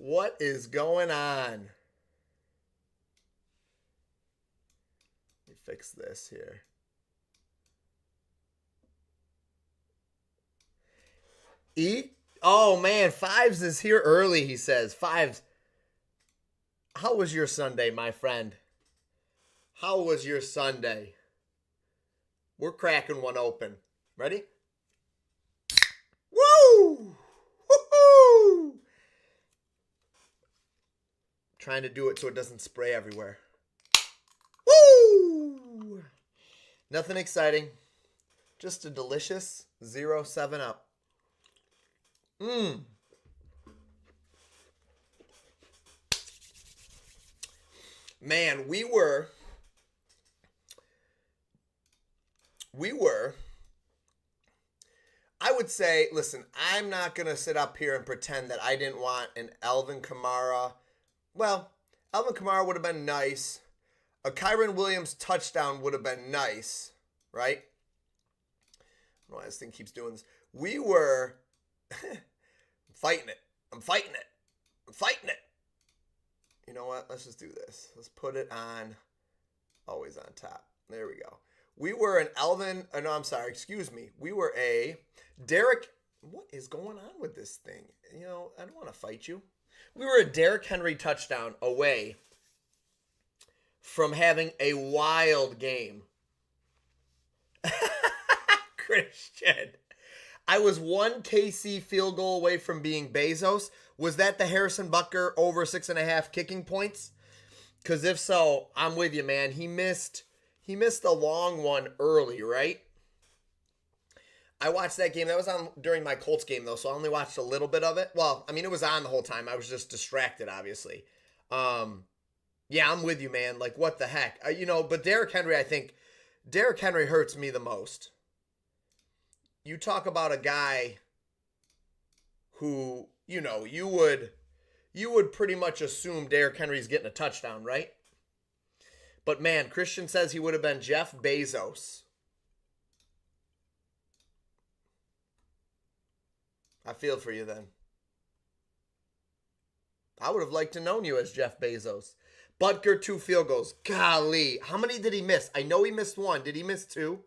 What is going on? Let me fix this here. Oh man, Fives is here early, he says. Fives, how was your Sunday, my friend? How was your Sunday? We're cracking one open. Ready? Woo! Woo-hoo! Trying to do it so it doesn't spray everywhere. Woo! Nothing exciting. Just a delicious 0-7-Up. Man, we were, I would say, listen, I'm not going to sit up here and pretend that I didn't want an Alvin Kamara. Well, Alvin Kamara would have been nice. A Kyron Williams touchdown would have been nice, right? I don't know why this thing keeps doing this. We were fighting it. I'm fighting it. You know what? Let's just do this. Let's put it on, always on top. There we go. We were an We were a Derrick. What is going on with this thing? You know, I don't want to fight you. We were a Derrick Henry touchdown away from having a wild game. Christian. I was one KC field goal away from being Bezos. Was that the Harrison Butker over 6.5 kicking points? Because if so, I'm with you, man. He missed a long one early, right? I watched that game. That was on during my Colts game, though, so I only watched a little bit of it. Well, I mean, it was on the whole time. I was just distracted, obviously. Yeah, I'm with you, man. Like, what the heck? But Derrick Henry, I think, Derrick Henry hurts me the most. You talk about a guy who, you would pretty much assume Derrick Henry's getting a touchdown, right? But man, Christian says he would have been Jeff Bezos. I feel for you then. I would have liked to known you as Jeff Bezos. Butker, 2 field goals. Golly. How many did he miss? I know he missed 1. Did he miss 2?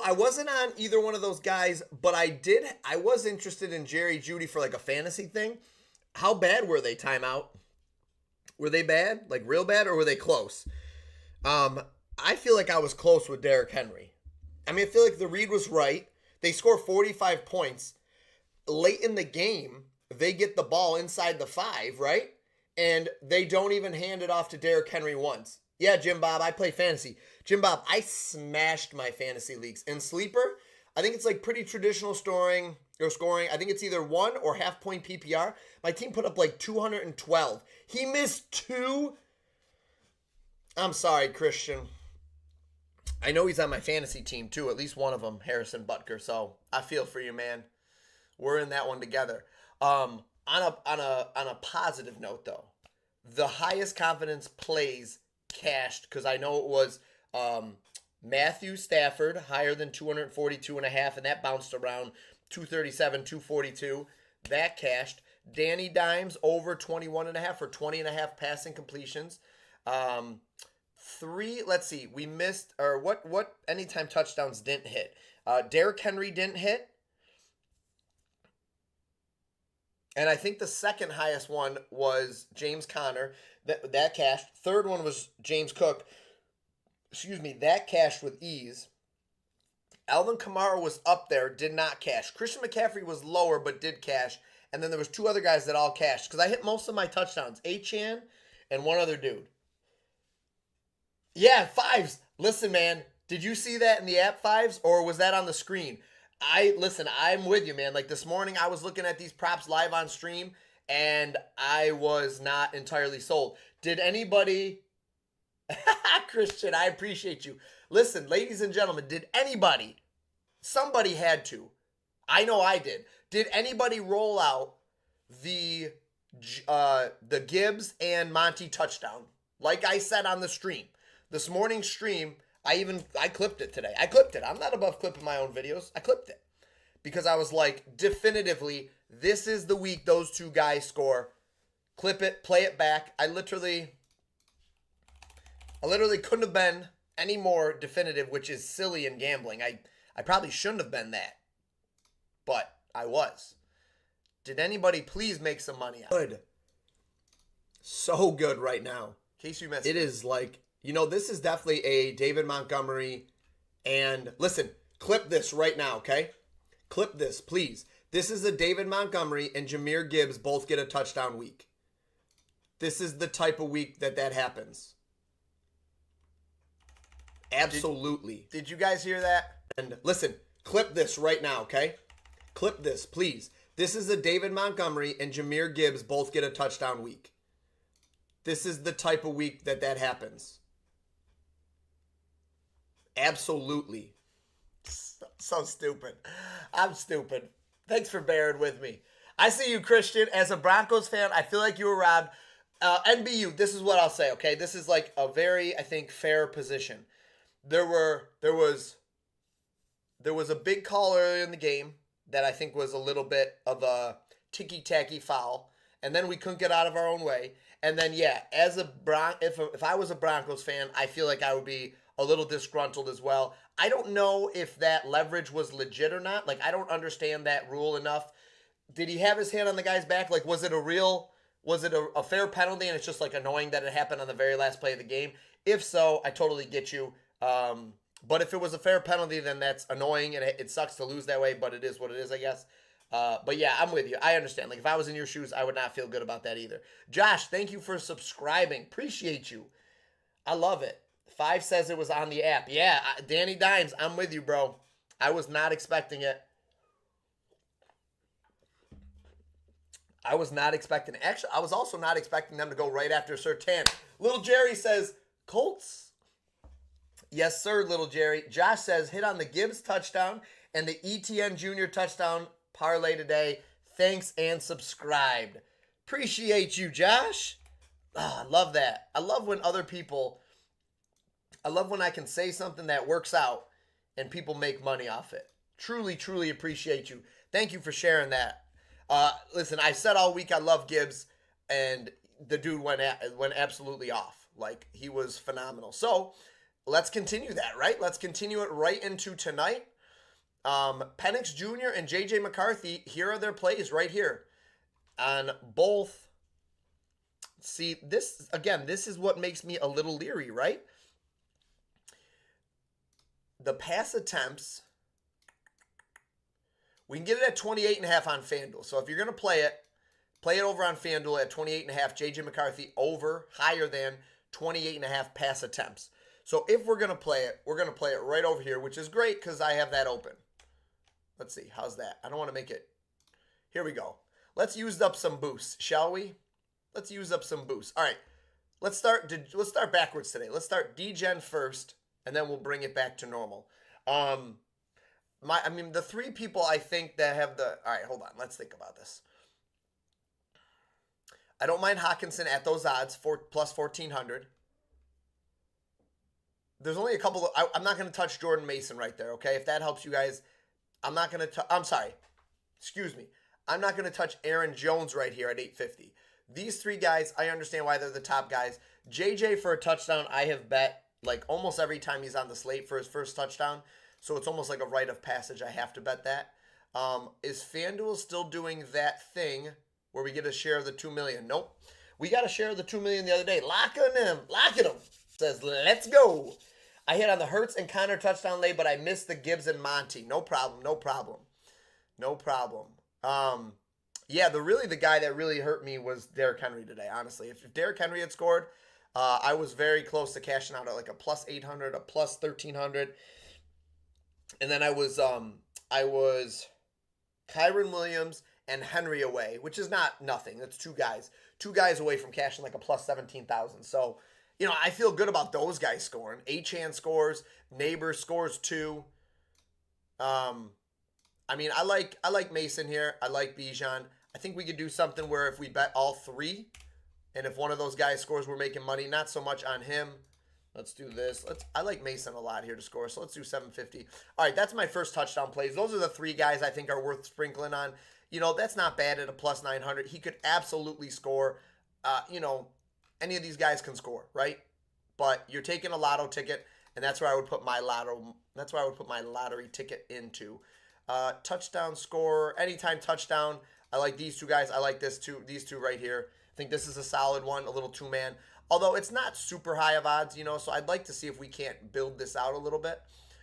I wasn't on either one of those guys, but I was interested in Jerry Jeudy for like a fantasy thing. How bad were they, timeout? Were they bad? Like real bad, or were they close? I feel like I was close with Derrick Henry. I mean, I feel like the read was right. They score 45 points. Late in the game, they get the ball inside the 5, right? And they don't even hand it off to Derrick Henry once. Yeah, Jim Bob, I play fantasy. Jim Bob, I smashed my fantasy leagues. In Sleeper, I think it's like pretty traditional scoring. I think it's either 1 or half-point PPR. My team put up like 212. He missed 2. I'm sorry, Christian. I know he's on my fantasy team too, at least one of them, Harrison Butker. So I feel for you, man. We're in that one together. On a positive note, though, the highest confidence plays cashed, because I know it was Matthew Stafford, higher than 242.5, and that bounced around 237, 242. That cashed. Danny Dimes over 21.5 or 20.5 passing completions. 3, let's see, we missed, or what anytime touchdowns didn't hit. Derrick Henry didn't hit. And I think the second highest one was James Conner. That cashed. Third one was James Cook. That cashed with ease. Alvin Kamara was up there, did not cash. Christian McCaffrey was lower, but did cash. And then there was 2 other guys that all cashed, because I hit most of my touchdowns. Achane and one other dude. Yeah, Fives. Listen, man, did you see that in the app, Fives, or was that on the screen? I'm with you, man. Like this morning, I was looking at these props live on stream, and I was not entirely sold. Did anybody... Christian, I appreciate you. Listen, ladies and gentlemen, did anybody... Somebody had to. I know I did. Did anybody roll out the Gibbs and Monty touchdown? Like I said on the stream. This morning's stream, I clipped it today. I clipped it. I'm not above clipping my own videos. I clipped it because I was like, definitively, this is the week those two guys score. Clip it, play it back. I literally couldn't have been any more definitive, which is silly in gambling. I probably shouldn't have been that, but I was. Did anybody please make some money out? Good. So good right now. In case you missed it. It is like, this is definitely a David Montgomery. And listen, clip this right now, okay? Clip this, please. This is a David Montgomery and Jahmyr Gibbs both get a touchdown week. This is the type of week that happens. Absolutely. Did you guys hear that? And listen, clip this right now, okay? Clip this, please. This is a David Montgomery and Jahmyr Gibbs both get a touchdown week. This is the type of week that happens. Absolutely. So stupid. I'm stupid. Thanks for bearing with me. I see you, Christian. As a Broncos fan, I feel like you were robbed. NBU, this is what I'll say, okay? This is like a very, I think, fair position. There was a big call earlier in the game that I think was a little bit of a ticky-tacky foul, and then we couldn't get out of our own way. And then, yeah, as if I was a Broncos fan, I feel like I would be a little disgruntled as well. I don't know if that leverage was legit or not. Like, I don't understand that rule enough. Did he have his hand on the guy's back? Like, was it a fair penalty and it's just, like, annoying that it happened on the very last play of the game? If so, I totally get you. But if it was a fair penalty, then that's annoying and it sucks to lose that way, but it is what it is, I guess. But yeah, I'm with you. I understand. Like, if I was in your shoes, I would not feel good about that either. Josh, thank you for subscribing. Appreciate you. I love it. 5 says it was on the app. Yeah, Danny Dimes, I'm with you, bro. I was not expecting it. I was not expecting it. Actually, I was also not expecting them to go right after Surtain. Little Jerry says, Colts? Yes, sir, Little Jerry. Josh says, hit on the Gibbs touchdown and the ETN Jr. touchdown parlay today. Thanks and subscribed. Appreciate you, Josh. Oh, I love that. I love when I can say something that works out and people make money off it. Truly, truly appreciate you. Thank you for sharing that. Listen, I said all week I love Gibbs, and the dude went absolutely off. Like, he was phenomenal. So, let's continue that, right? Let's continue it right into tonight. Penix Jr. and J.J. McCarthy, here are their plays right here. On both. See, this is what makes me a little leery, right? The pass attempts, we can get it at 28.5 on FanDuel. So if you're going to play it over on FanDuel at 28.5. J.J. McCarthy over, higher than 28.5 pass attempts. So if we're going to play it, we're going to play it right over here, which is great because I have that open. Let's see. How's that? I don't want to make it. Here we go. Let's use up some boosts, shall we? Let's use up some boosts. All right. Let's start backwards today. Let's start DGen first, and then we'll bring it back to normal. The 3 people I think that have the... All right, hold on. Let's think about this. I don't mind Hawkinson at those odds, plus 1,400. There's only a couple of... I'm not going to touch Jordan Mason right there, okay? If that helps you guys, I'm not going to... I'm sorry. Excuse me. I'm not going to touch Aaron Jones right here at 850. These 3 guys, I understand why they're the top guys. JJ for a touchdown, I have bet like almost every time he's on the slate for his first touchdown. So it's almost like a rite of passage. I have to bet that. Is FanDuel still doing that thing where we get a share of the $2 million? Nope. We got a share of the $2 million the other day. Locking him. Says, let's go. I hit on the Hurts and Connor touchdown lay, but I missed the Gibbs and Monty. No problem. Yeah, the guy that really hurt me was Derrick Henry today, honestly. If Derrick Henry had scored, I was very close to cashing out at like a plus 800, a plus 1,300. And then I was Kyron Williams and Henry away, which is not nothing. That's 2 guys. 2 guys away from cashing like a plus 17,000. So, I feel good about those guys scoring. Achane scores. Neighbor scores 2. I like Mason here. I like Bijan. I think we could do something where if we bet all 3, and if one of those guys scores, we're making money. Not so much on him. Let's do this. I like Mason a lot here to score, so let's do 750. All right, that's my first touchdown plays. Those are the 3 guys I think are worth sprinkling on. You know, that's not bad at a plus 900. He could absolutely score. You know, any of these guys can score, right? But you're taking a lotto ticket, and that's where I would put my lotto. That's where I would put my lottery ticket into. Touchdown score, anytime touchdown. I like these 2 guys. I like these two right here. I think this is a solid one, a little 2-man. Although it's not super high of odds, you know, so I'd like to see if we can't build this out a little bit.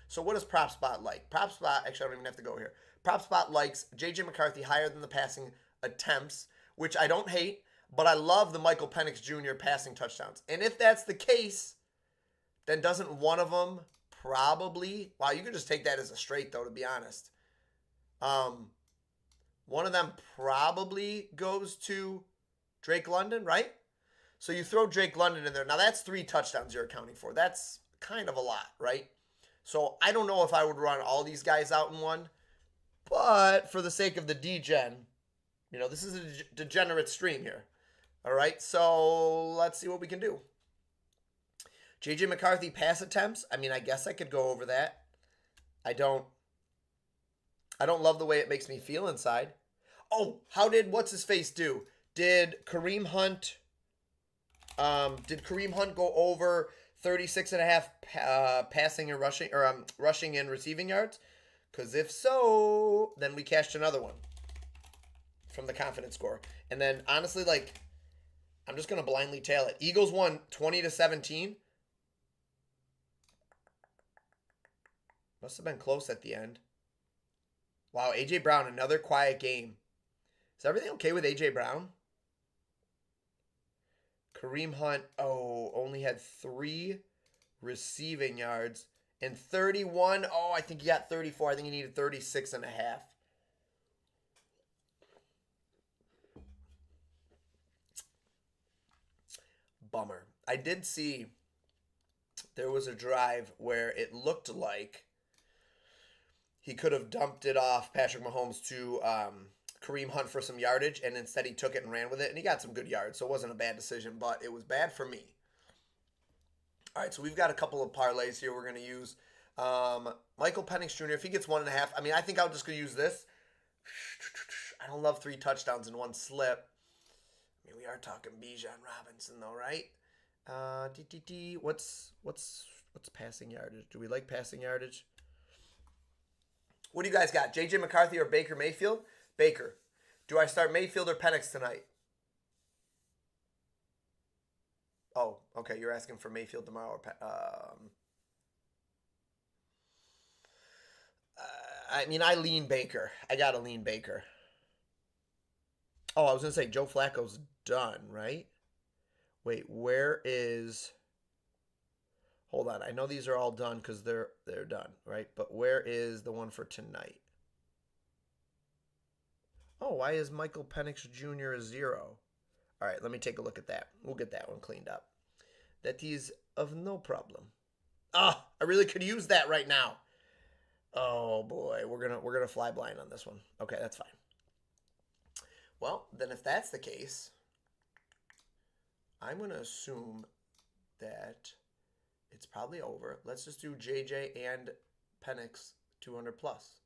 So what does PropsBot like? PropsBot, actually I don't even have to go here. PropsBot likes J.J. McCarthy higher than the passing attempts, which I don't hate, but I love the Michael Penix Jr. passing touchdowns. And if that's the case, then doesn't one of them probably, wow, you could just take that as a straight though, to be honest. One of them probably goes to Drake London, right? So you throw Drake London in there. Now that's 3 touchdowns you're accounting for. That's kind of a lot, right? So I don't know if I would run all these guys out in one. But for the sake of the degen, you know, this is a degenerate stream here. All right, so let's see what we can do. J.J. McCarthy pass attempts. I mean, I guess I could go over that. I don't love the way it makes me feel inside. Oh, how did what's-his-face do? Did Kareem Hunt go over 36.5 passing and rushing, or rushing and receiving yards? Because if so, then we cashed another one from the confidence score. And then honestly, like, I'm just gonna blindly tail it. Eagles won 20-17. Must have been close at the end. Wow, A.J. Brown, another quiet game. Is everything okay with A.J. Brown? Kareem Hunt, only had 3 receiving yards and 31. Oh, I think he got 34. I think he needed 36.5. Bummer. I did see there was a drive where it looked like he could have dumped it off Patrick Mahomes to Kareem Hunt for some yardage, and instead he took it and ran with it, and he got some good yards, so it wasn't a bad decision, but it was bad for me. All right, so we've got a couple of parlays here we're going to use. Michael Penix Jr., if he gets 1.5, I mean, I think I'll just go use this. I don't love 3 touchdowns in one slip. I mean, we are talking Bijan Robinson, though, right? What's passing yardage? Do we like passing yardage? What do you guys got? J.J. McCarthy or Baker Mayfield? Baker. Do I start Mayfield or Penix tonight? Oh, okay. You're asking for Mayfield tomorrow. I mean, I lean Baker. I got to lean Baker. Oh, I was going to say Joe Flacco's done, right? Wait, where is... Hold on. I know these are all done because they're done, right? But where is the one for tonight? Oh, why is Michael Penix Jr. a 0? All right, let me take a look at that. We'll get that one cleaned up. That is of no problem. Ah, I really could use that right now. Oh boy, we're gonna fly blind on this one. Okay, that's fine. Well, then if that's the case, I'm gonna assume that it's probably over. Let's just do JJ and Penix 200 plus.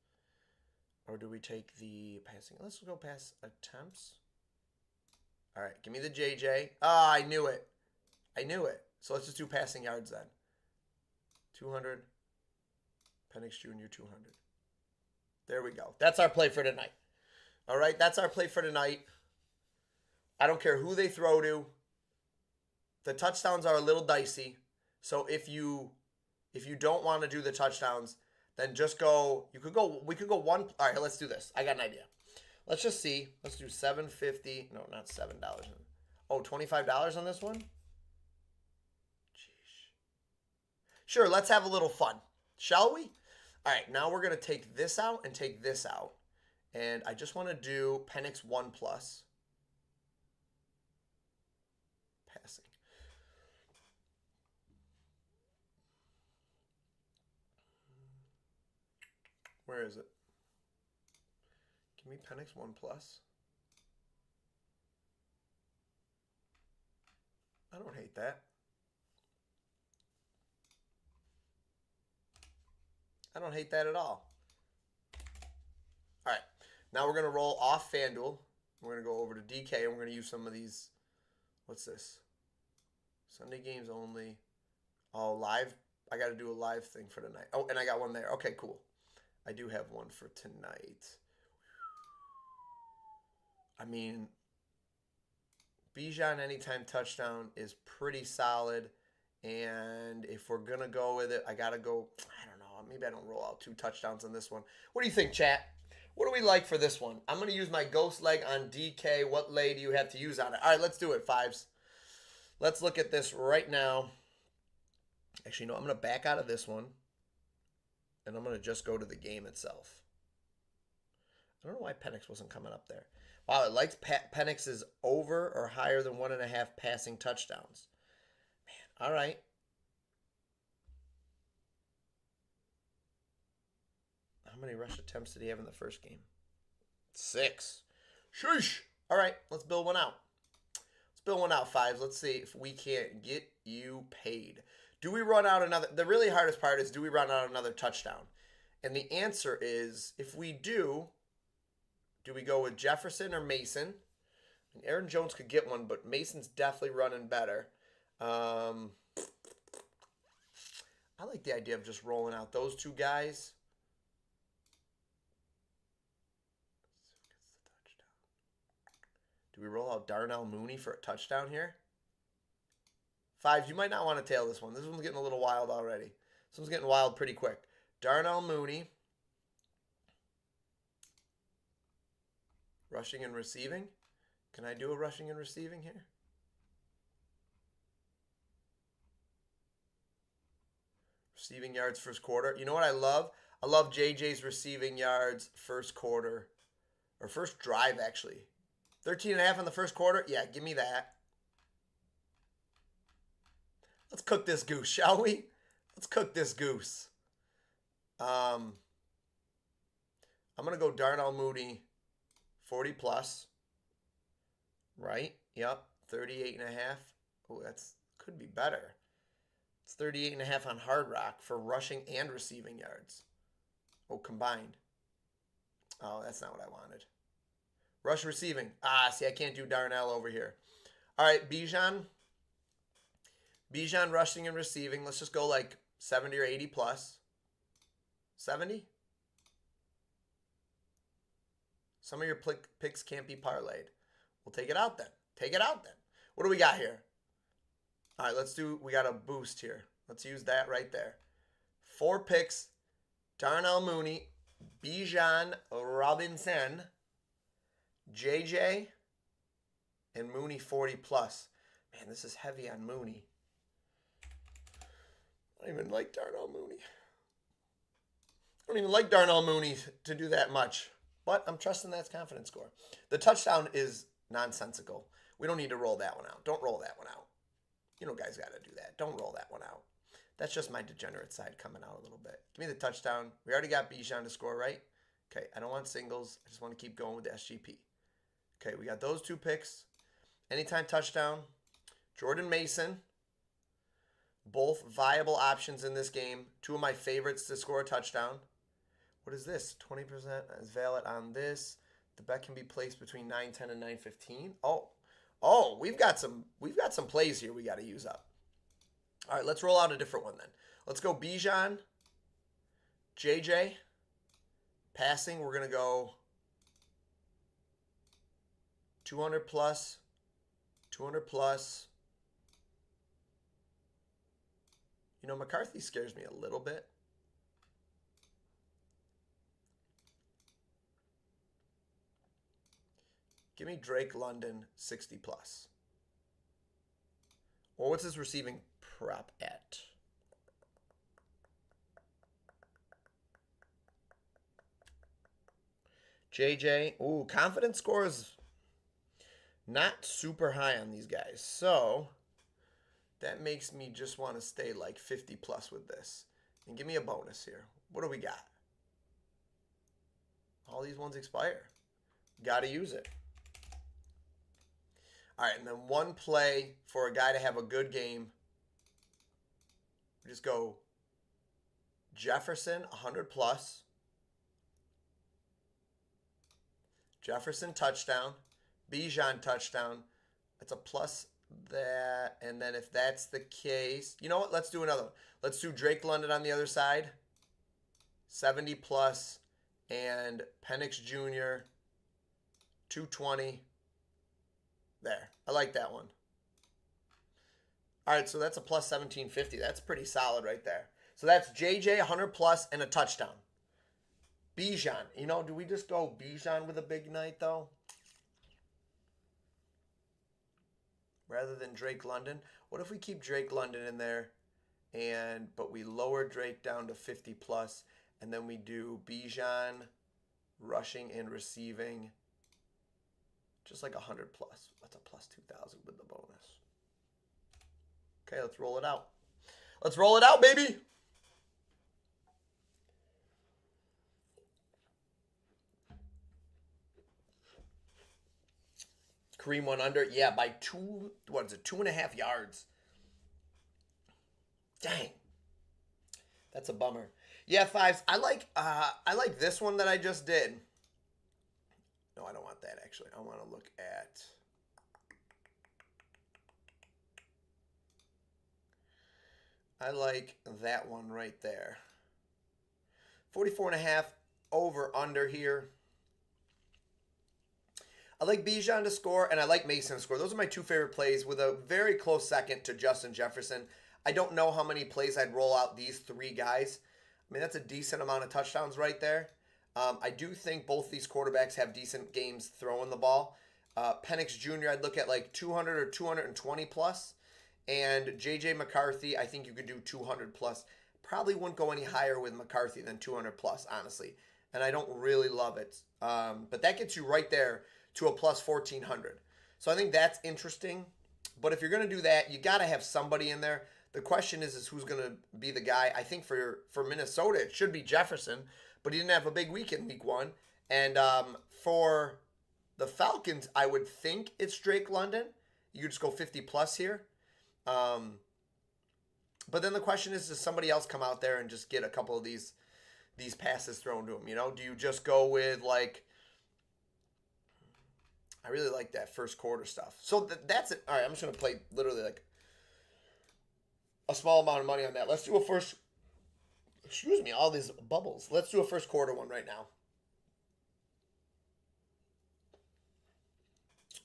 Or do we take the passing? Let's go pass attempts. All right, give me the JJ. Ah, I knew it. I knew it. So let's just do passing yards then. 200. Penix Jr. 200. There we go. That's our play for tonight. All right, that's our play for tonight. I don't care who they throw to. The touchdowns are a little dicey. So if you don't want to do the touchdowns, then just go. We could go one. All right, let's do this. I got an idea. Let's just see. Let's do $7.50. No, not $7. Oh, $25 on this one? Jeez. Sure, let's have a little fun. Shall we? All right, now we're going to take this out and take this out. And I just want to do Penix 1 plus. Passing. Where is it? Give me Penix 1 plus. I don't hate that. I don't hate that at all. All right. Now we're going to roll off FanDuel. We're going to go over to DK, and we're going to use some of these. What's this? Sunday games only. Oh, live. I got to do a live thing for tonight. Oh, and I got one there. Okay, cool. I do have one for tonight. I mean, Bijan anytime touchdown is pretty solid. And if we're going to go with it, I got to go. I don't know. Maybe I don't roll out 2 touchdowns on this one. What do you think, chat? What do we like for this one? I'm going to use my ghost leg on DK. What lay do you have to use on it? All right, let's do it, fives. Let's look at this right now. Actually, no, I'm going to back out of this one. And I'm going to just go to the game itself. I don't know why Penix wasn't coming up there. Wow, it likes Penix is over or higher than 1.5 passing touchdowns. Man, all right. How many rush attempts did he have in the first game? 6. Sheesh. All right, let's build one out. Let's build one out, fives. Let's see if we can't get you paid. Do we run out another? The really hardest part is, do we run out another touchdown? And the answer is, if we do we go with Jefferson or Mason? And Aaron Jones could get one, but Mason's definitely running better. I like the idea of just rolling out those 2 guys. Do we roll out Darnell Mooney for a touchdown here? Fives, you might not want to tail this one. This one's getting a little wild already. This one's getting wild pretty quick. Darnell Mooney. Rushing and receiving. Can I do a rushing and receiving here? Receiving yards first quarter. You know what I love? I love JJ's receiving yards first quarter. Or first drive, actually. 13.5 in the first quarter? Yeah, give me that. Let's cook this goose, shall we? Let's cook this goose. I'm going to go Darnell Mooney, 40 plus. Right? Yep. 38.5. Oh, that's could be better. It's 38.5 on Hard Rock for rushing and receiving yards. Oh, combined. Oh, that's not what I wanted. Rush receiving. Ah, see, I can't do Darnell over here. All right, Bijan. Bijan rushing and receiving. Let's just go like 70 or 80 plus. 70? Some of your picks can't be parlayed. We'll take it out then. Take it out then. What do we got here? All right, we got a boost here. Let's use that right there. 4 picks. Darnell Mooney, Bijan Robinson, JJ, and Mooney 40 plus. Man, this is heavy on Mooney. I don't even like Darnell Mooney. I don't even like Darnell Mooney to do that much. But I'm trusting that's confidence score. The touchdown is nonsensical. We don't need to roll that one out. Don't roll that one out. You know guys got to do that. Don't roll that one out. That's just my degenerate side coming out a little bit. Give me the touchdown. We already got Bijan to score, right? Okay, I don't want singles. I just want to keep going with the SGP. Okay, we got those 2 picks. Anytime touchdown. Jordan Mason. Both viable options in this game. 2 of my favorites to score a touchdown. What is this? 20% is valid on this. The bet can be placed between 9:10 and 9:15. Oh, we've got some plays here we got to use up. All right, let's roll out a different one then. Let's go Bijan, JJ. Passing, we're going to go 200 plus, 200 plus. You know, McCarthy scares me a little bit. Give me Drake London 60 plus. Or what's his receiving prop at? JJ. Ooh, confidence score is not super high on these guys. So that makes me just want to stay like 50 plus with this. And give me a bonus here. What do we got? All these ones expire. Got to use it. All right, and then one play for a guy to have a good game. We just go Jefferson, 100 plus. Jefferson touchdown. Bijan touchdown. That's a plus that. And then if that's the case, you know what? Let's do another one. Let's do Drake London on the other side. 70 plus. And Penix Jr., 220. There. I like that one. All right, so that's a plus 1750. That's pretty solid right there. So that's JJ, 100 plus, and a touchdown. Bijan. You know, do we just go Bijan with a big night, though? Rather than Drake London? What if we keep Drake London in there, but we lower Drake down to 50 plus, and then we do Bijan rushing and receiving just like 100 plus. That's a plus 2,000 with the bonus. Okay, let's roll it out. Let's roll it out, baby. Kareem went under. Yeah, by 2.5 yards. Dang. That's a bummer. Yeah, fives. I like this one that I just did. No, I don't want that actually. I want to look at I like that one right there. 44.5 over under here. I like Bijan to score, and I like Mason to score. Those are my two favorite plays, with a very close second to Justin Jefferson. I don't know how many plays I'd roll out these three guys. I mean, that's a decent amount of touchdowns right there. I do think both these quarterbacks have decent games throwing the ball. Penix Jr., I'd look at like 200 or 220 plus. And J.J. McCarthy, I think you could do 200 plus. Probably wouldn't go any higher with McCarthy than 200 plus, honestly. And I don't really love it. But that gets you right there to a plus 1,400. So I think that's interesting. But if you're going to do that, you got to have somebody in there. The question is who's going to be the guy. I think for Minnesota, it should be Jefferson. But he didn't have a big week in week one. And for the Falcons, I would think it's Drake London. You could just go 50 plus here. But then the question is, does somebody else come out there and just get a couple of these passes thrown to him? You know, do you just go with like, I really like that first quarter stuff. So that's it. All right, I'm just going to play literally like a small amount of money on that. Let's do a first, excuse me, all these bubbles. Let's do a first quarter one right now.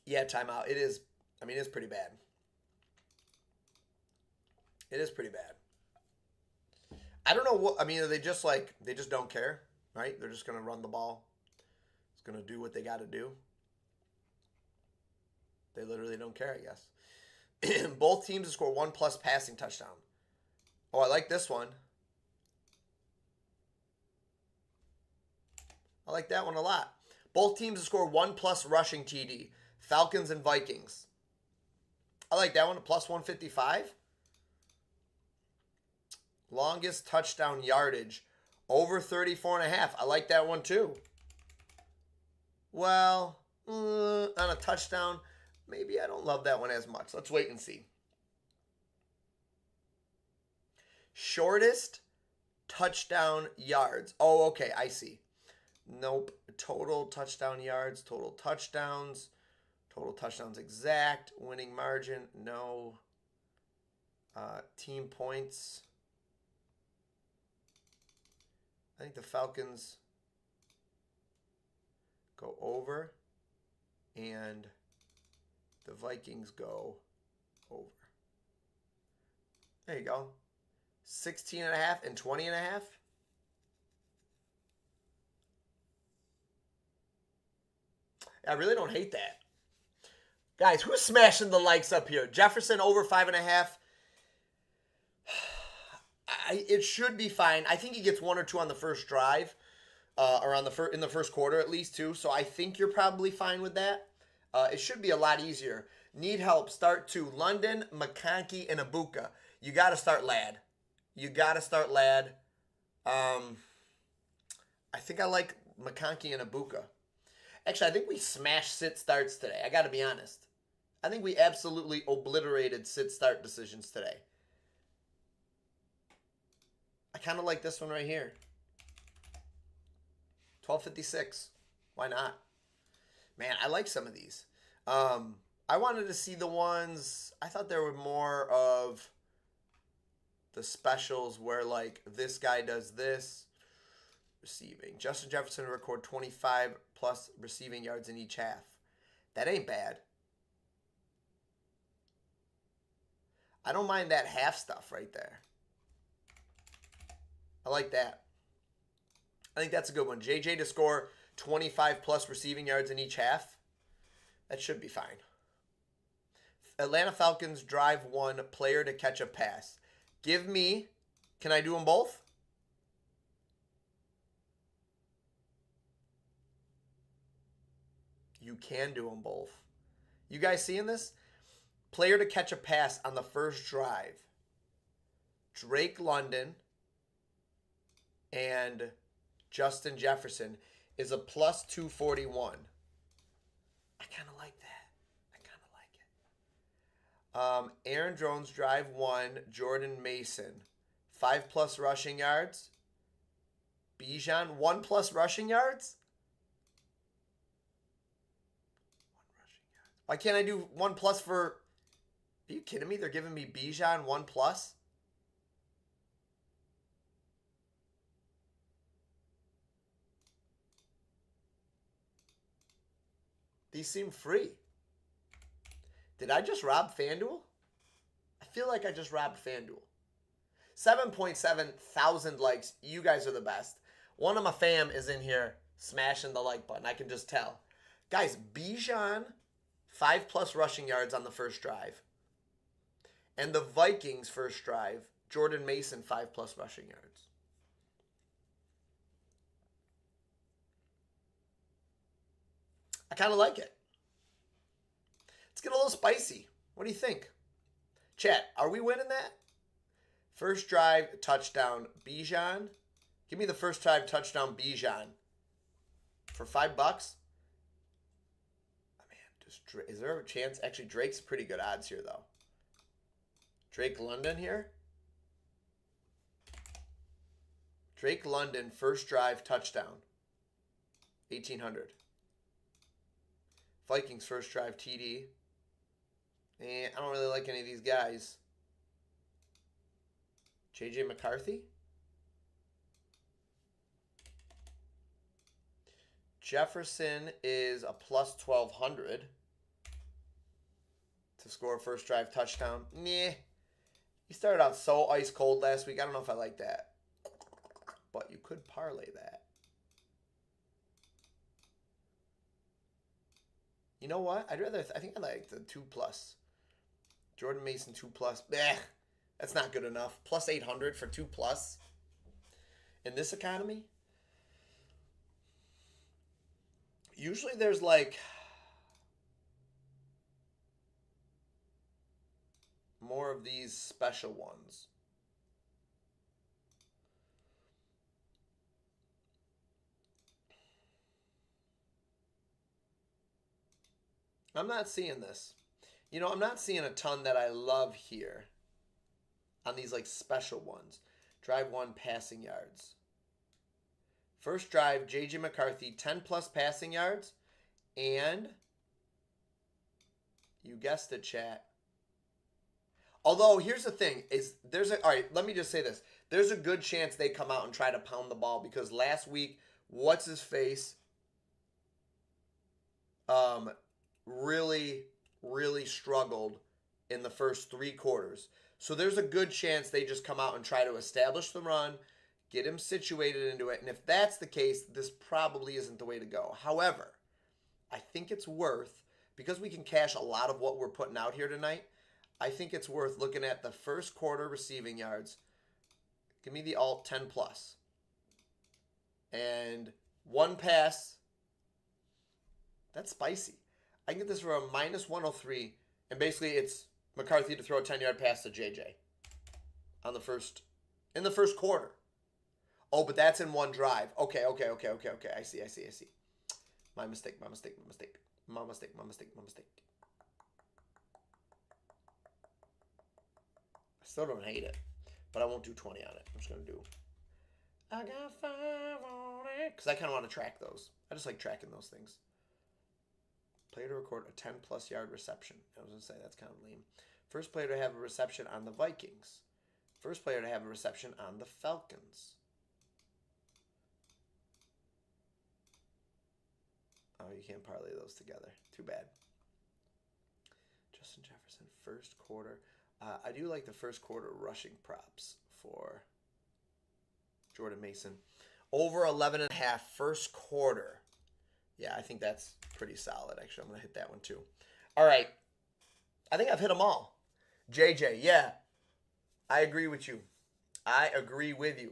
Yeah, timeout. It is, I mean, it's pretty bad. It is pretty bad. I don't know what, I mean, are they just like, they just don't care, right? They're just going to run the ball. It's going to do what they got to do. They literally don't care, I guess. Both teams score 1+ passing touchdown. Oh, I like this one. I like that one a lot. Both teams score 1+ rushing TD. Falcons and Vikings. I like that one, a plus 155. Longest touchdown yardage, over 34.5. I like that one too. Well, on a touchdown, maybe I don't love that one as much. Let's wait and see. Shortest touchdown yards. Oh, okay, I see. Nope. Total touchdown yards, total touchdowns exact. Winning margin, no. Team points. I think the Falcons go over and the Vikings go over. There you go. 16.5 and 20.5. I really don't hate that. Guys, who's smashing the likes up here? Jefferson over 5.5. It should be fine. I think he gets 1 or 2 on the first drive, or on in the first quarter at least too. So I think you're probably fine with that. It should be a lot easier. Need help? Start 2. London, McConkey, and Ibuka. You got to start Ladd. I think I like McConkey and Ibuka. Actually, I think we smashed sit starts today. I got to be honest. I think we absolutely obliterated sit start decisions today. I kind of like this one right here. 1256. Why not? Man, I like some of these. I wanted to see the ones, I thought there were more of the specials where like this guy does this. Receiving. Justin Jefferson record 25 plus receiving yards in each half. That ain't bad. I don't mind that half stuff right there. I like that. I think that's a good one. JJ to score 25 plus receiving yards in each half. That should be fine. Atlanta Falcons drive one, player to catch a pass. Give me, can I do them both? You can do them both. You guys seeing this? Player to catch a pass on the first drive. Drake London and Justin Jefferson is a plus 241. I kind of like that. Aaron Jones drive one, Jordan Mason. 5 plus rushing yards. Bijan, 1 plus rushing yards? 1 rushing yards. Why can't I do 1 plus for... Are you kidding me? They're giving me Bijan 1 plus? These seem free. Did I just rob FanDuel? I feel like I just robbed FanDuel. 7.7 thousand likes. You guys are the best. One of my fam is in here smashing the like button. I can just tell. Guys, Bijan, 5 plus rushing yards on the first drive. And the Vikings first drive, Jordan Mason, 5 plus rushing yards. I kind of like it. Let's get a little spicy. What do you think? Chat, are we winning that? First drive, touchdown, Bijan. Give me the first drive, touchdown, Bijan. For $5? Oh, man, is there a chance? Actually, Drake's pretty good odds here, though. Drake London here. Drake London, first drive, touchdown. 1,800. Vikings, first drive, TD. And I don't really like any of these guys. JJ McCarthy. Jefferson is a plus 1,200 to score a first drive touchdown. Nah. He started out so ice cold last week. I don't know if I like that. But you could parlay that. You know what? I think I like the 2 plus. Jordan Mason 2 plus. Bleh. That's not good enough. Plus 800 for 2 plus. In this economy? Usually there's like more of these special ones. I'm not seeing this. You know, I'm not seeing a ton that I love here on these like special ones. Drive one, passing yards. First drive, JJ McCarthy, 10 plus passing yards. And you guessed it, chat. Although, here's the thing. All right, let me just say this. There's a good chance they come out and try to pound the ball because last week, what's his face? Really struggled in the first 3 quarters. So there's a good chance they just come out and try to establish the run, get him situated into it. And if that's the case, this probably isn't the way to go. However, I think it's worth, because we can cash a lot of what we're putting out here tonight, I think it's worth looking at the first quarter receiving yards. Give me the alt 10 plus. And 1 pass. That's spicy. I can get this for a minus 103. And basically it's McCarthy to throw a 10-yard pass to JJ in the first quarter. Oh, but that's in 1 drive. Okay. I see. My mistake. I still don't hate it, but I won't do 20 on it. I'm just going to do I got 5 on it. Because I kind of want to track those. I just like tracking those things. Player to record a 10-plus yard reception. I was going to say, that's kind of lame. First player to have a reception on the Vikings. First player to have a reception on the Falcons. Oh, you can't parlay those together. Too bad. Justin Jefferson, first quarter. I do like the first quarter rushing props for Jordan Mason. Over 11.5 first quarter. Yeah, I think that's pretty solid. Actually, I'm going to hit that one too. All right. I think I've hit them all. JJ, yeah. I agree with you. I agree with you.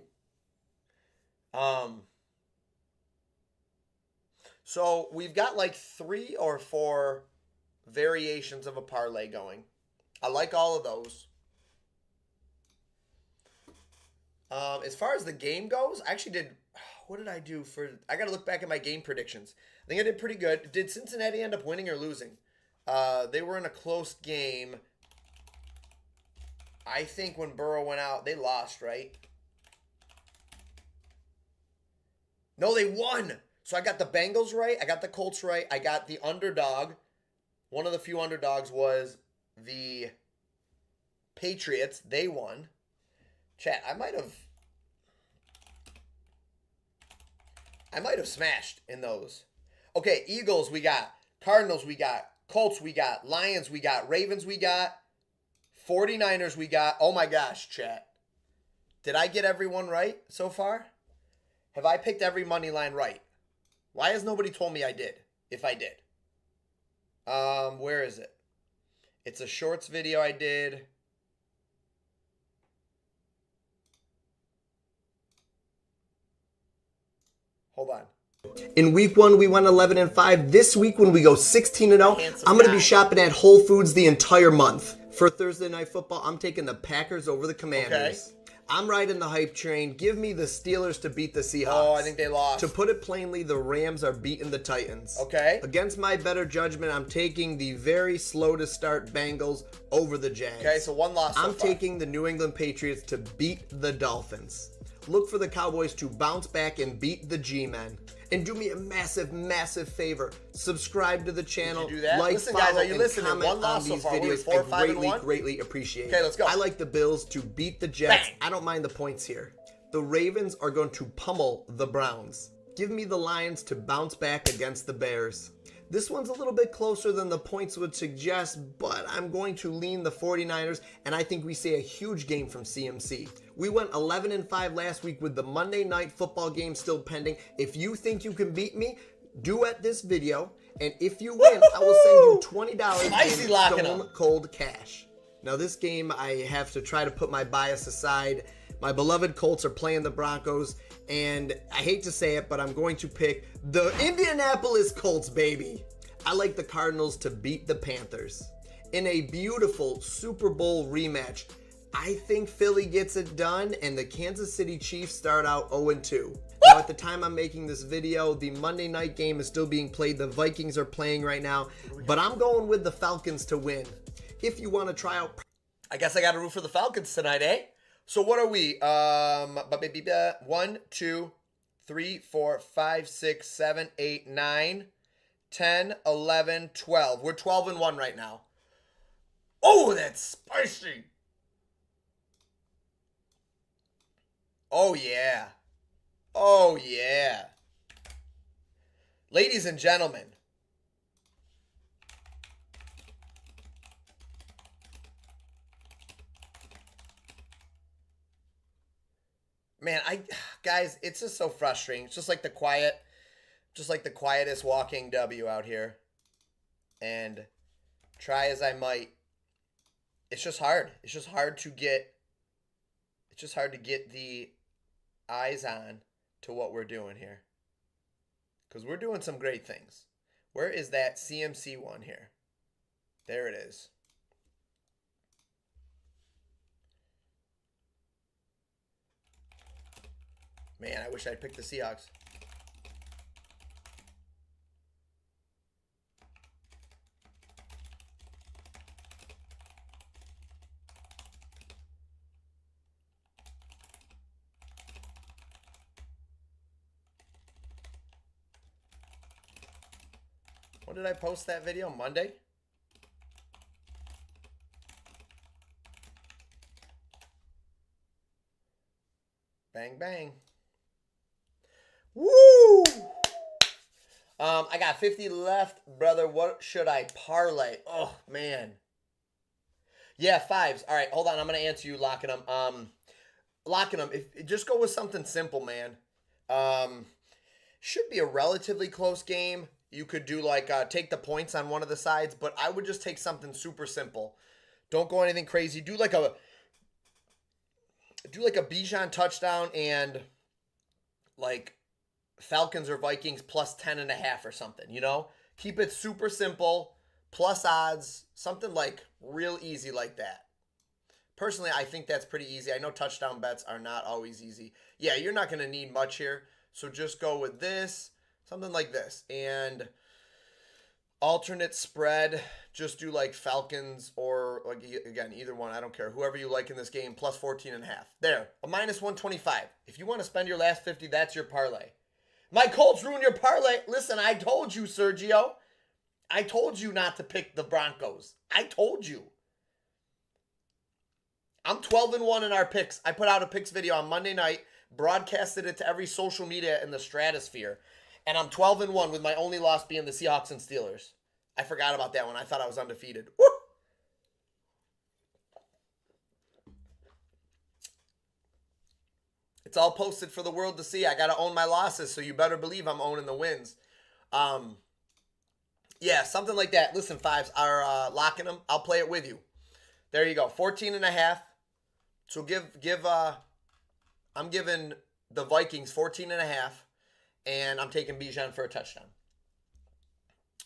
So we've got like 3 or 4 variations of a parlay going. I like all of those. As far as the game goes, I actually did. What did I do for? I got to look back at my game predictions. I think I did pretty good. Did Cincinnati end up winning or losing? They were in a close game. I think when Burrow went out, they lost, right? No, they won. So I got the Bengals right. I got the Colts right. I got the underdog. One of the few underdogs was the Patriots. They won. Chat, I might have smashed in those. Okay, Eagles we got. Cardinals we got. Colts we got. Lions we got. Ravens we got. 49ers we got. Oh my gosh, chat. Did I get everyone right so far? Have I picked every money line right? Why has nobody told me I did? If I did. Where is it? It's a shorts video I did. Hold on. In week 1, we went 11-5. This week, when we go 16-0, I'm going to be shopping at Whole Foods the entire month. For Thursday Night Football, I'm taking the Packers over the Commanders. Okay. I'm riding the hype train. Give me the Steelers to beat the Seahawks. Oh, I think they lost. To put it plainly, the Rams are beating the Titans. Okay. Against my better judgment, I'm taking the very slow-to-start Bengals over the Jags. Okay, so one loss so far. Taking the New England Patriots to beat the Dolphins. Look for the Cowboys to bounce back and beat the G-Men. And do me a massive, massive favor. Subscribe to the channel. Did you do that? Like, listen, guys, are you listening? One loss so far. Videos. 4, 5, and 1? Greatly appreciate it. Okay, let's go. I like the Bills to beat the Jets. Bang. I don't mind the points here. The Ravens are going to pummel the Browns. Give me the Lions to bounce back against the Bears. This one's a little bit closer than the points would suggest, but I'm going to lean the 49ers, and I think we see a huge game from CMC. We went 11-5 last week with the Monday Night Football game still pending. If you think you can beat me, duet this video, and if you win, I will send you $20 in Stone Cold Cash. Now, this game, I have to try to put my bias aside. My beloved Colts are playing the Broncos, and I hate to say it, but I'm going to pick the Indianapolis Colts, baby. I like the Cardinals to beat the Panthers. In a beautiful Super Bowl rematch, I think Philly gets it done, and the Kansas City Chiefs start out 0-2. Now, at the time I'm making this video, the Monday night game is still being played. The Vikings are playing right now, but I'm going with the Falcons to win. If you want to try out... I guess I got to root for the Falcons tonight, eh? So what are we? 1, 2, 3, 4, 5, 6, 7, 8, 9, 10, 11, 12. We're 12-1 right now. Oh, that's spicy. Oh, yeah. Oh, yeah. Ladies and gentlemen. Man, guys, it's just so frustrating. It's just like the quietest walking W out here. And try as I might, it's just hard. It's just hard to get the eyes on to what we're doing here. Because we're doing some great things. Where is that CMC one here? There it is. Man, I wish I'd picked the Seahawks. When did I post that video? Monday? Bang, bang. Woo! I got 50 left, brother. What should I parlay? Oh, man. Yeah, fives. All right, hold on. I'm going to answer you, locking them. Locking them. Just go with something simple, man. Should be a relatively close game. You could do like take the points on one of the sides, but I would just take something super simple. Don't go anything crazy. Do like a Bijan touchdown and like Falcons or Vikings plus 10.5 or something, you know? Keep it super simple, plus odds, something like real easy like that. Personally, I think that's pretty easy. I know touchdown bets are not always easy. Yeah, you're not going to need much here. So just go with this, something like this. And alternate spread, just do like Falcons or, like, again, either one. I don't care. Whoever you like in this game, plus 14.5. There, a minus 125. If you want to spend your last 50, that's your parlay. My Colts ruined your parlay. Listen, I told you, Sergio. I told you not to pick the Broncos. I told you. I'm 12-1 in our picks. I put out a picks video on Monday night, broadcasted it to every social media in the stratosphere, and I'm 12-1 with my only loss being the Seahawks and Steelers. I forgot about that one. I thought I was undefeated. Woo! It's all posted for the world to see. I got to own my losses, so you better believe I'm owning the wins. Yeah, something like that. Listen, fives are locking them. I'll play it with you. There you go. 14.5. So I'm giving the Vikings 14.5, and I'm taking Bijan for a touchdown.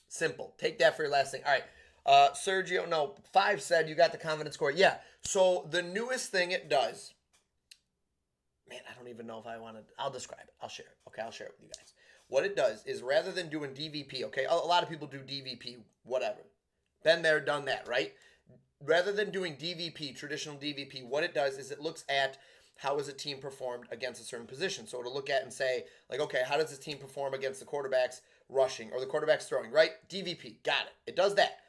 Simple. Take that for your last thing. All right. Sergio, no, 5 said you got the confidence score. Yeah. So the newest thing it does, man, I don't even know if I want to. I'll describe it. I'll share it. Okay, I'll share it with you guys. What it does is rather than doing DVP, okay, a lot of people do DVP, whatever. Been there, done that, right? Rather than doing DVP, traditional DVP, what it does is it looks at how has a team performed against a certain position. So it'll look at and say, like, okay, how does this team perform against the quarterbacks rushing or the quarterbacks throwing, right? DVP, got it. It does that.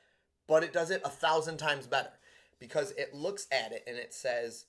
But it does it 1,000 times better because it looks at it and it says,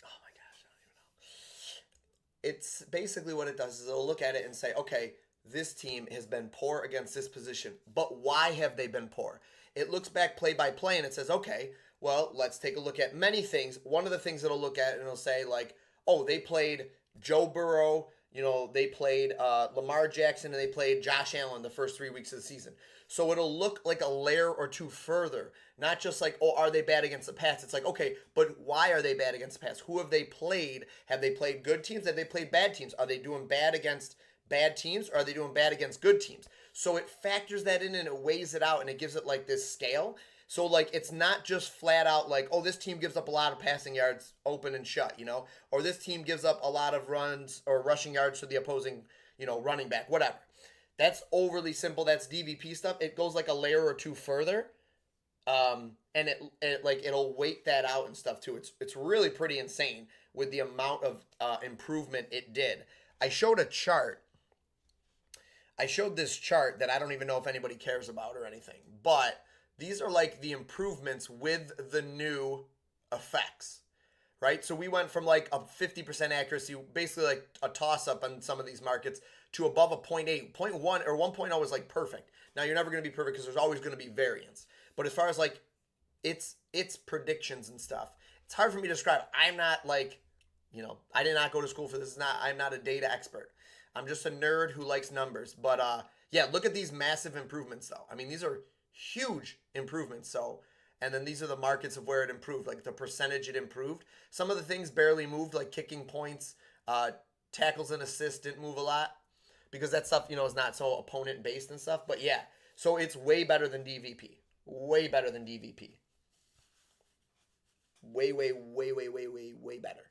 oh my gosh, I don't even know. It's basically what it does is it'll look at it and say, okay, this team has been poor against this position, but why have they been poor? It looks back play by play and it says, okay, well, let's take a look at many things. One of the things it'll look at and it'll say like, oh, they played Joe Burrow, you know, they played Lamar Jackson and they played Josh Allen the first 3 weeks of the season. So it'll look like a layer or two further, not just like, oh, are they bad against the pass? It's like, okay, but why are they bad against the pass? Who have they played? Have they played good teams? Have they played bad teams? Are they doing bad against bad teams or are they doing bad against good teams? So it factors that in and it weighs it out and it gives it like this scale. So like it's not just flat out like, oh, this team gives up a lot of passing yards open and shut, you know, or this team gives up a lot of runs or rushing yards to the opposing, you know, running back, whatever. That's overly simple. That's DVP stuff. It goes like a layer or two further. And it like it'll weight that out and stuff too. It's really pretty insane with the amount of improvement it did. I showed a chart. I showed this chart that I don't even know if anybody cares about or anything, but these are like the improvements with the new effects, right? So we went from like a 50% accuracy, basically like a toss-up on some of these markets, to above a 0.8, 0.1 or 1.0 is like perfect. Now you're never going to be perfect because there's always going to be variance. But as far as like its predictions and stuff, it's hard for me to describe. I'm not like, you know, I did not go to school for this. I'm not a data expert. I'm just a nerd who likes numbers. But yeah, look at these massive improvements though. I mean, these are huge improvements. So, and then these are the markets of where it improved, like the percentage it improved. Some of the things barely moved, like kicking points, tackles and assists didn't move a lot because that stuff, you know, is not so opponent based and stuff. But yeah, so it's way better than DVP. Way better than DVP. Way better.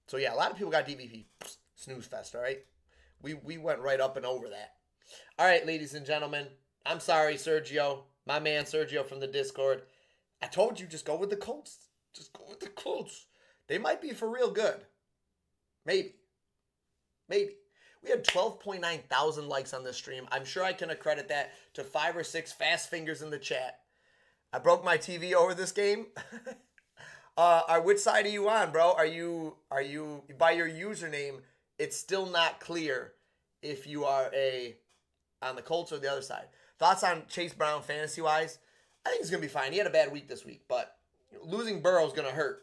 So yeah, a lot of people got DVP. Snooze fest, all right? We went right up and over that. All right, ladies and gentlemen. I'm sorry, Sergio. My man Sergio from the Discord. I told you, just go with the Colts. Just go with the Colts. They might be for real good. Maybe. We had 12.9 thousand likes on this stream. I'm sure I can accredit that to 5 or 6 fast fingers in the chat. I broke my TV over this game. Which side are you on, bro? Are you by your username? It's still not clear if you are on the Colts or the other side. Thoughts on Chase Brown fantasy wise? I think he's gonna be fine. He had a bad week this week, but losing Burrow is gonna hurt.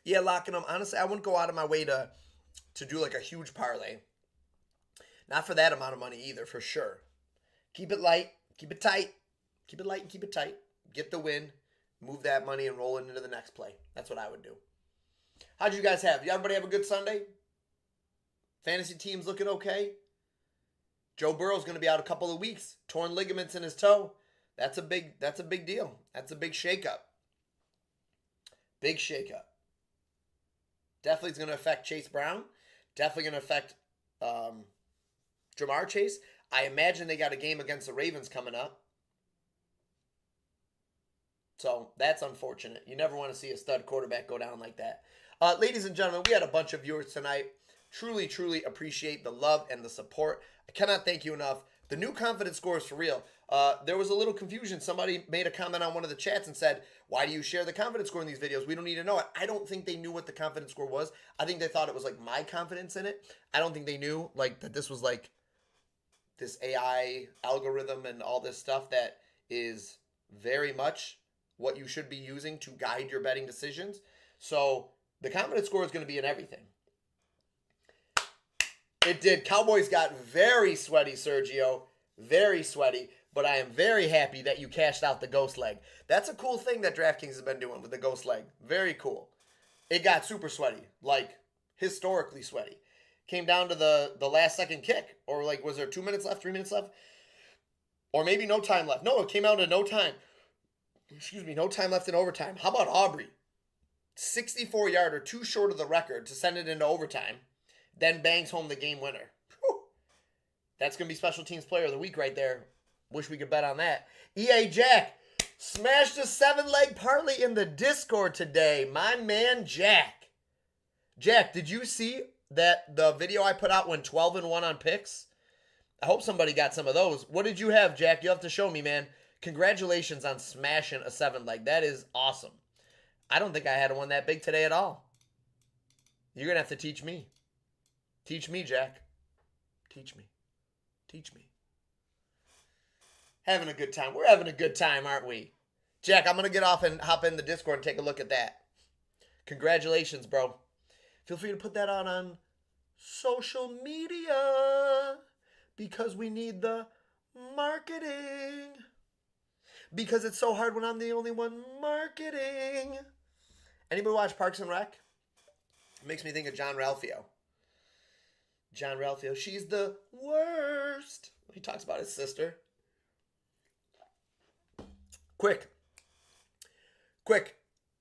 Yeah, locking him. Honestly, I wouldn't go out of my way to do like a huge parlay. Not for that amount of money either, for sure. Keep it light, keep it tight. Keep it light and keep it tight. Get the win, move that money and roll it into the next play. That's what I would do. How'd you guys have? Everybody have a good Sunday? Fantasy teams looking okay? Joe Burrow's going to be out a couple of weeks. Torn ligaments in his toe. That's a big deal. That's a big shakeup. Big shakeup. Definitely is going to affect Chase Brown. Definitely going to affect Jamar Chase. I imagine they got a game against the Ravens coming up. So that's unfortunate. You never want to see a stud quarterback go down like that. Ladies and gentlemen, we had a bunch of viewers tonight. Truly, truly appreciate the love and the support. I cannot thank you enough. The new confidence score is for real. There was a little confusion. Somebody made a comment on one of the chats and said, why do you share the confidence score in these videos? We don't need to know it. I don't think they knew what the confidence score was. I think they thought it was like my confidence in it. I don't think they knew like that this was like this AI algorithm and all this stuff that is very much what you should be using to guide your betting decisions. So the confidence score is going to be in everything. It did. Cowboys got very sweaty, Sergio. Very sweaty. But I am very happy that you cashed out the ghost leg. That's a cool thing that DraftKings has been doing with the ghost leg. Very cool. It got super sweaty. Like, historically sweaty. Came down to the last second kick. Or, like, was there 2 minutes left, 3 minutes left? Or maybe no time left. No, it came out to no time. No time left in overtime. How about Aubrey? 64-yarder, too short of the record to send it into overtime. Then bangs home the game winner. Whew. That's going to be Special Teams Player of the Week right there. Wish we could bet on that. EA Jack smashed a 7-leg parlay in the Discord today. My man Jack. Jack, did you see that the video I put out went 12-1 on picks? I hope somebody got some of those. What did you have, Jack? You have to show me, man. Congratulations on smashing a 7-leg. That is awesome. I don't think I had one that big today at all. You're going to have to teach me. Teach me, Jack. Teach me. Teach me. Having a good time. We're having a good time, aren't we? Jack, I'm going to get off and hop in the Discord and take a look at that. Congratulations, bro. Feel free to put that on social media because we need the marketing. Because it's so hard when I'm the only one marketing. Anybody watch Parks and Rec? It makes me think of John Ralphio. John Ralphio, she's the worst. He talks about his sister. Quick.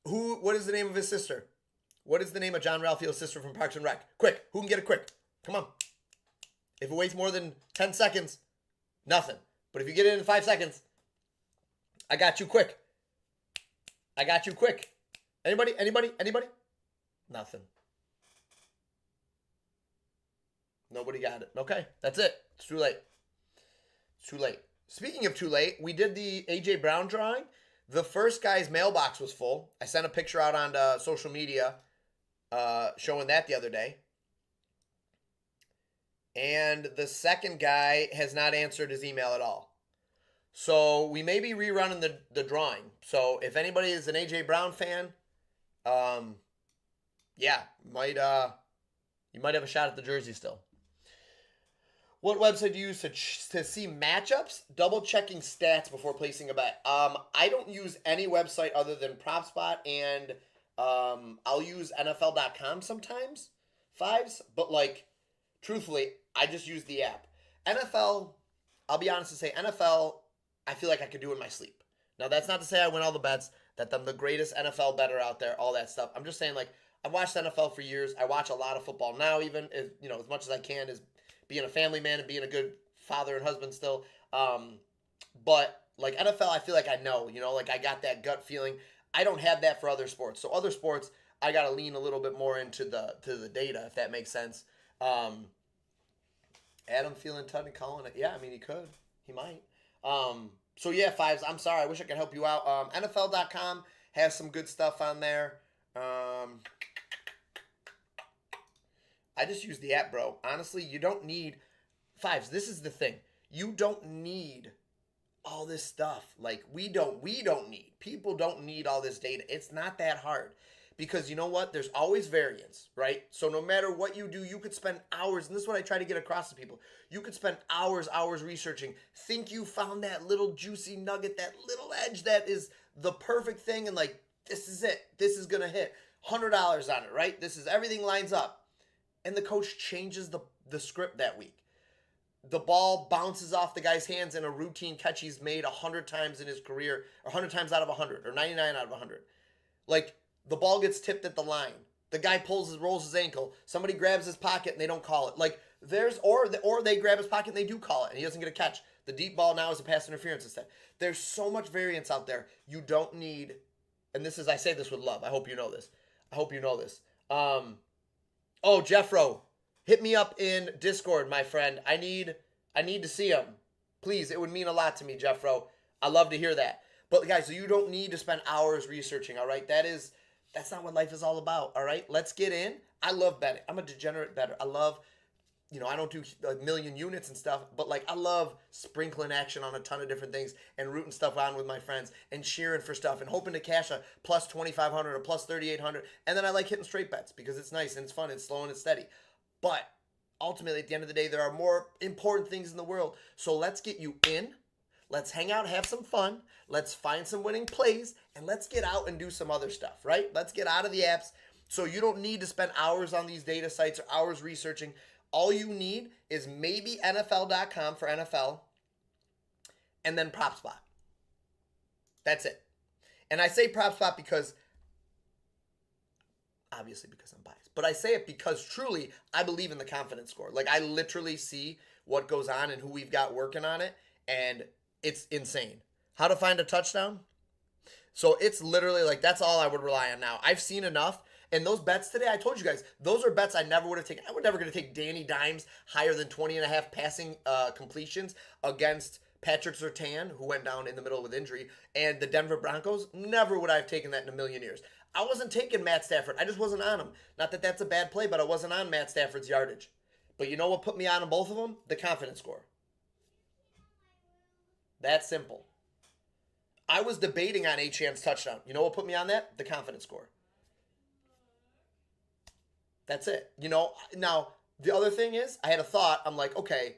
What is the name of his sister? What is the name of John Ralphio's sister from Parks and Rec? Quick. Who can get it quick? Come on. If it waits more than 10 seconds, nothing. But if you get it in 5 seconds, I got you quick. Anybody? Nothing. Nobody got it. Okay, that's it. It's too late. Speaking of too late, we did the A.J. Brown drawing. The first guy's mailbox was full. I sent a picture out on social media showing that the other day. And the second guy has not answered his email at all. So we may be rerunning the drawing. So if anybody is an A.J. Brown fan, you might have a shot at the jersey still. What website do you use to see matchups? Double checking stats before placing a bet. I don't use any website other than PropsBot, and I'll use NFL.com sometimes, fives. But like, truthfully, I just use the app. NFL, I'll be honest and say NFL, I feel like I could do in my sleep. Now that's not to say I win all the bets, that I'm the greatest NFL bettor out there, all that stuff. I'm just saying, like, I've watched NFL for years. I watch a lot of football now, even as much as I can, as being a family man and being a good father and husband still. But like NFL, I feel like I know, like I got that gut feeling. I don't have that for other sports. So other sports, I got to lean a little bit more into the data, if that makes sense. Adam feeling Tutton calling it. Yeah, I mean, he could. He might. So, yeah, Fives, I'm sorry. I wish I could help you out. NFL.com has some good stuff on there. I just use the app, bro. Honestly, you don't need... Fives, this is the thing. You don't need all this stuff. Like, we don't need. People don't need all this data. It's not that hard. Because you know what? There's always variance, right? So no matter what you do, you could spend hours, and this is what I try to get across to people. You could spend hours researching. Think you found that little juicy nugget, that little edge that is the perfect thing, and like, this is it. This is going to hit $100 on it, right? This is, everything lines up. And the coach changes the script that week. The ball bounces off the guy's hands in a routine catch he's made 100 times in his career, or 100 times out of 100, or 99 out of 100. Like, the ball gets tipped at the line. The guy rolls his ankle. Somebody grabs his pocket and they don't call it. Like, or they grab his pocket and they do call it and he doesn't get a catch. The deep ball now is a pass interference instead. There's so much variance out there. You don't need, and this is, I say this with love. I hope you know this. Oh, Jeffro, hit me up in Discord, my friend. I need to see him. Please, it would mean a lot to me, Jeffro. I love to hear that. But guys, you don't need to spend hours researching, all right? That's not what life is all about, all right? Let's get in. I love betting. I'm a degenerate bettor. I love, I don't do a million units and stuff, but like, I love sprinkling action on a ton of different things and rooting stuff on with my friends and cheering for stuff and hoping to cash a plus 2,500 or plus 3,800. And then I like hitting straight bets because it's nice and it's fun, it's slow and it's steady. But ultimately, at the end of the day, there are more important things in the world. So let's get you in. Let's hang out, have some fun. Let's find some winning plays, and let's get out and do some other stuff, right? Let's get out of the apps. So you don't need to spend hours on these data sites or hours researching. All you need is maybe NFL.com for NFL, and then PropsBot. That's it. And I say PropsBot because, obviously because I'm biased, but I say it because truly I believe in the confidence score. Like, I literally see what goes on and who we've got working on it, and it's insane. How to find a touchdown? So it's literally like, that's all I would rely on now. I've seen enough. And those bets today, I told you guys, those are bets I never would have taken. I was never going to take Danny Dimes higher than 20.5 passing completions against Patrick Surtain, who went down in the middle with injury, and the Denver Broncos. Never would I have taken that in a million years. I wasn't taking Matt Stafford. I just wasn't on him. Not that that's a bad play, but I wasn't on Matt Stafford's yardage. But you know what put me on both of them? The confidence score. That simple. I was debating on Achane's touchdown. You know what put me on that? The confidence score. That's it. Now, the other thing is, I had a thought. I'm like, okay,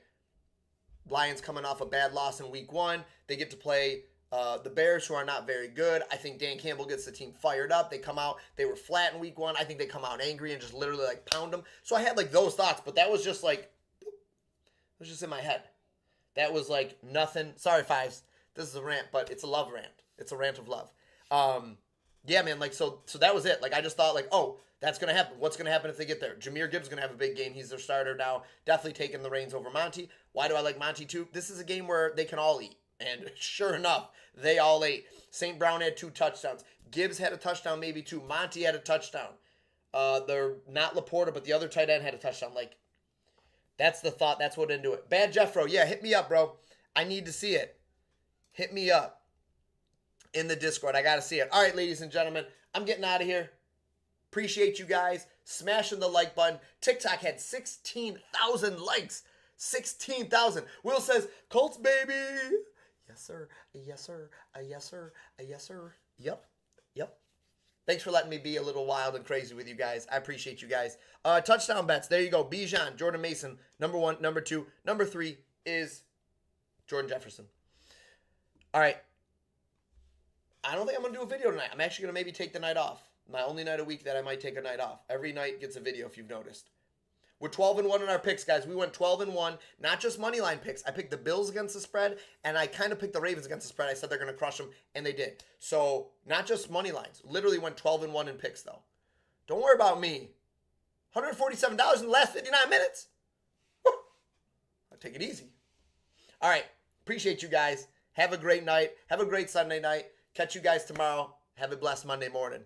Lions coming off a bad loss in week 1. They get to play the Bears, who are not very good. I think Dan Campbell gets the team fired up. They come out. They were flat in week 1. I think they come out angry and just literally like pound them. So I had like those thoughts, but that was just like, it was just in my head. That was like nothing. Sorry, Fives. This is a rant, but it's a love rant. It's a rant of love. Yeah, man, like, so that was it. Like, I just thought, like, oh, that's going to happen. What's going to happen if they get there? Jahmyr Gibbs is going to have a big game. He's their starter now. Definitely taking the reins over Monty. Why do I like Monty too? This is a game where they can all eat. And sure enough, they all ate. St. Brown had 2 touchdowns. Gibbs had a touchdown, maybe 2. Monty had a touchdown. They're not Laporta, but the other tight end had a touchdown. Like, that's the thought. That's what into it. Bad Jeffro. Yeah, hit me up, bro. I need to see it. Hit me up in the Discord. I got to see it. All right, ladies and gentlemen, I'm getting out of here. Appreciate you guys smashing the like button. TikTok had 16,000 likes. 16,000. Will says, Colts, baby. Yes, sir. Yes, sir. Yes, sir. Yes, sir. Yep. Thanks for letting me be a little wild and crazy with you guys. I appreciate you guys. Touchdown bets. There you go. Bijan, Jordan Mason, number 1. Number 2. Number 3 is Jordan Jefferson. All right. I don't think I'm going to do a video tonight. I'm actually going to maybe take the night off. My only night a week that I might take a night off. Every night gets a video if you've noticed. We're 12-1 in our picks, guys. We went 12-1, not just money line picks. I picked the Bills against the spread, and I kind of picked the Ravens against the spread. I said they're going to crush them, and they did. So, not just money lines. Literally went 12-1 in picks, though. Don't worry about me. $147 in the last 59 minutes. Woo. I'll take it easy. All right. Appreciate you guys. Have a great night. Have a great Sunday night. Catch you guys tomorrow. Have a blessed Monday morning.